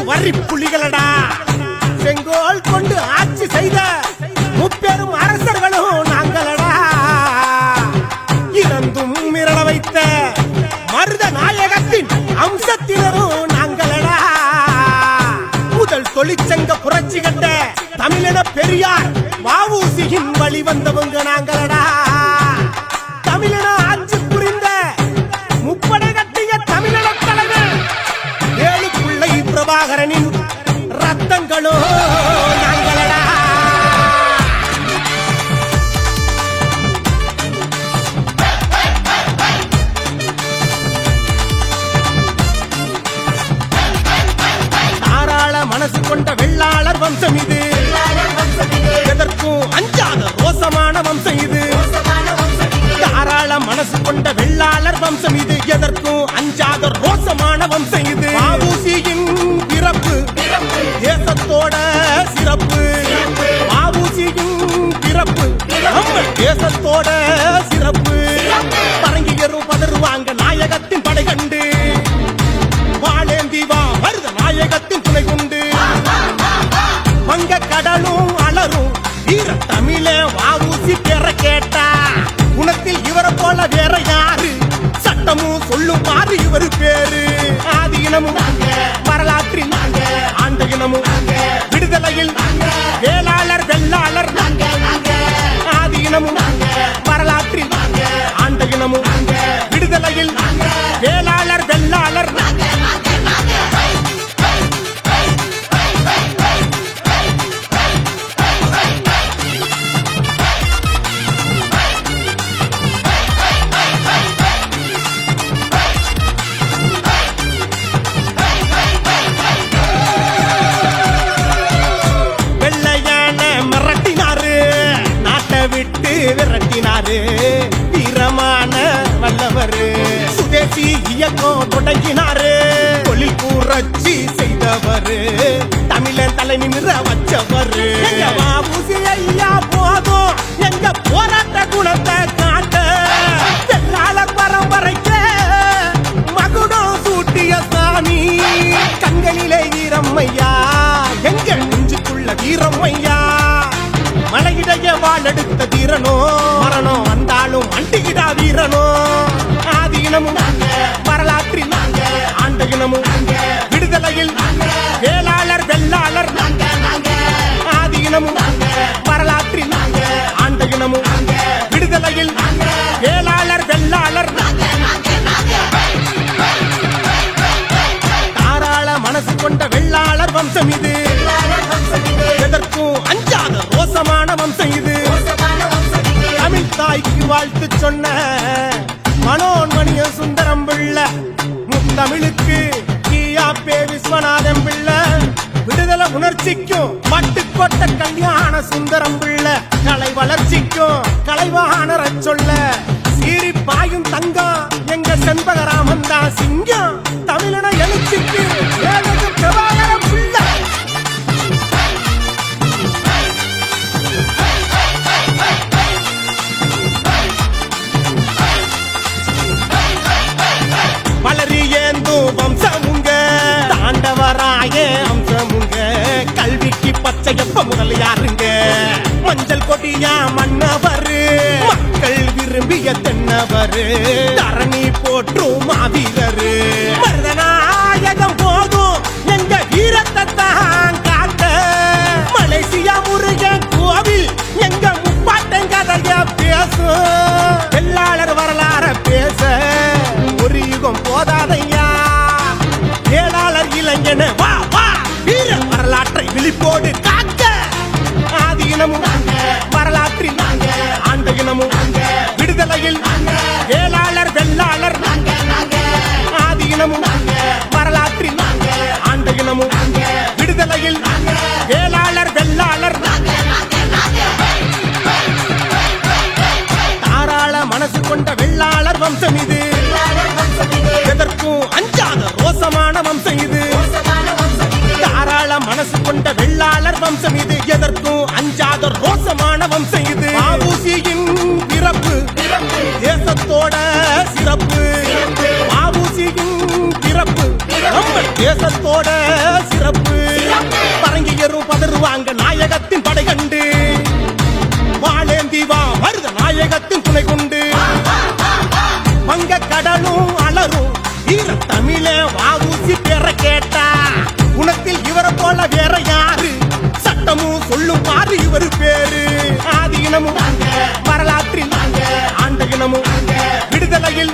வரி புலிகளடா. செங்கோல் கொண்டு ஆட்சி செய்த முப்பெரும் அரசர்களும் நாங்களடா. இறந்தும் மிரள வைத்த மருத நாயகத்தின் அம்சத்தினரும் நாங்களடா. முதல் தொழிற்சங்க புரட்சி கண்ட தமிழின பெரியார் வ.உ.சி.யின் வழி வந்தவங்க நாங்களடா. தமிழின ஆட்சி புரிந்த முப்படை கட்டிய தமிழின தலைவர் ஏழு பிள்ளை பிரபாகரனின் ரத்தங்களோ நாங்களடா. தாராள மனசு கொண்ட வெள்ளாளர் வம்சம் இது. எதற்கும் அஞ்சாத ரோசமான வம்சம் இது. தாராள மனசு கொண்ட வெள்ளாளர் வம்சம் இது. எதற்கும் அஞ்சாத ரோசமான வம்சம் இது. வ.உ.சி.யின் பிறப்பு தேசத்தோட சிறப்பு. வ.உ.சி.யின் பிறப்பு நம்ம தேசத்தோட சிறப்பு. பரங்கியரும் பதறுவாங்க நாயகத்தின் படை கண்டு. வாழேந்தி வா மருத நாயகத்தின் துணை கொண்டு. வங்க கடலும் அலரும் வீர தமிழ வ.உ.சி. பேர கேட்டா குணத்தில் இவரை போல வேற யாரு? சட்டமும் சொல்லும் பாரு இவரு பேரு. ஆதி இனமும் வரலாற்றில் ஆண்ட இனமும் விடுதலையில் வேளாளர் வெள்ளாளர். ஆதி இனமும் வரலாற்றில் ஆண்ட இனமும் விடுதலையில் வேளாளர் வெள்ளாளர். விரட்டினாரு வீரமான வல்லவரு. சுதேசி இயக்கம் தொடங்கினாரு. தொழில் புரட்சி செய்தவரு. தமிழன் தலை நிமிர வச்சவரு. வ.உ.சி. ஐயா போதும் எங்க போராட்ட குணத்தை காட்ட. வெள்ளாளர் பரம்பரைக்கு மகுடம் சூட்டிய சாமி. கண்களிலே வீரம்மையா எங்க நெஞ்சுக்குள்ள வீரம்மையா. மலையிடைய வாழெடுத்த தீரனோ மரணம் வந்தாலும் அண்டிகிடா வீரனோ. ஆதி இனமும் வரலாற்றில் ஆண்ட இனமும் விடுதலையில் வேளாளர் வெள்ளாளர். ஆதி இனமும் வரலாற்றில் ஆண்ட இனமும் விடுதலையில் வேளாளர் வெள்ளாளர். தாராள மனசு கொண்ட வெள்ளாளர் வம்சம் இது. எதற்கும் அஞ்சாத ரோசமான வம்சம் இது. தமிழ் தாய்க்கு வாழ்த்து சொன்ன மனோன்மணிய சுந்தரம் பிள்ளை. முத்தமிழுக்கு கீயாப்பே விஸ்வநாதம் பிள்ளை. விடுதலை உணர்ச்சிக்கும் பட்டுக்கோட்ட கல்யாண சுந்தரம் பிள்ளை. கலை வளர்ச்சிக்கும் கலைவாணர சொல்ல சீரி பாயும் தங்கம் எங்க செண்பகராமன் தான் சிங்கம். தமிழன எழுச்சிக்கு பிரபாகரம் பிள்ளை. வம்சமுங்க தாண்டவராய அம்சமுங்க. கல்விக்கு பச்சையப்ப முதல் யாருங்க? மஞ்சள் கொடியா மன்னவரு. மக்கள் விரும்பிய தென்னவரு. தரணி போற்றும் மாவீரரு. மருதநாயகம் போதும் எங்க வீரத்தை தான் காட்ட. மலேசியா முருகன் கோவில் எங்க முப்பாட்டன் கதைய பேசும். வெள்ளாளர் வரலாற பேச ஒரு யுகம் போதாதையா. வேளாளர் இளைஞன வா வா வீர வரலாற்றை விழிப்போடு காக்க. ஆதி இனமும் வரலாற்றில் ஆண்ட இனமும் விடுதலையில் வேளாளர் வெள்ளாளர். ஆதி இனமும் வரலாற்றில் ஆண்ட இனமும் விடுதலையில் வேளாளர் வெள்ளாளர். தாராள மனசு கொண்ட வெள்ளாளர் வம்சம் இது. எதற்கும் அஞ்சாத ரோசமான வம்சம் இது. தாராள மனசு கொண்ட வெள்ளாளர் வம்சம் இது. எதற்கும் அஞ்சாத ரோசமான வம்சம் இது. வ.உ.சி.யின் பிறப்பு தேசத்தோட சிறப்பு. வ.உ.சி.யின் பிறப்பு நம்ம தேசத்தோட சிறப்பு பரங்கியரும் பதறுவாங்க நாயகத்தின் படை கண்டு வாழேந்தி வா மருத நாயகத்தின் துணை கொண்டு வங்க கடலும் அலரும் வீர தமிழ வாவூசி பேர கேட்டா குணத்தில் இவரை போல வேற யாரு சட்டமும் சொல்லும் பாரு இவரு பேரு ஆதி இனமும் வரலாற்றில் ஆண்ட இனமும் விடுதலையில்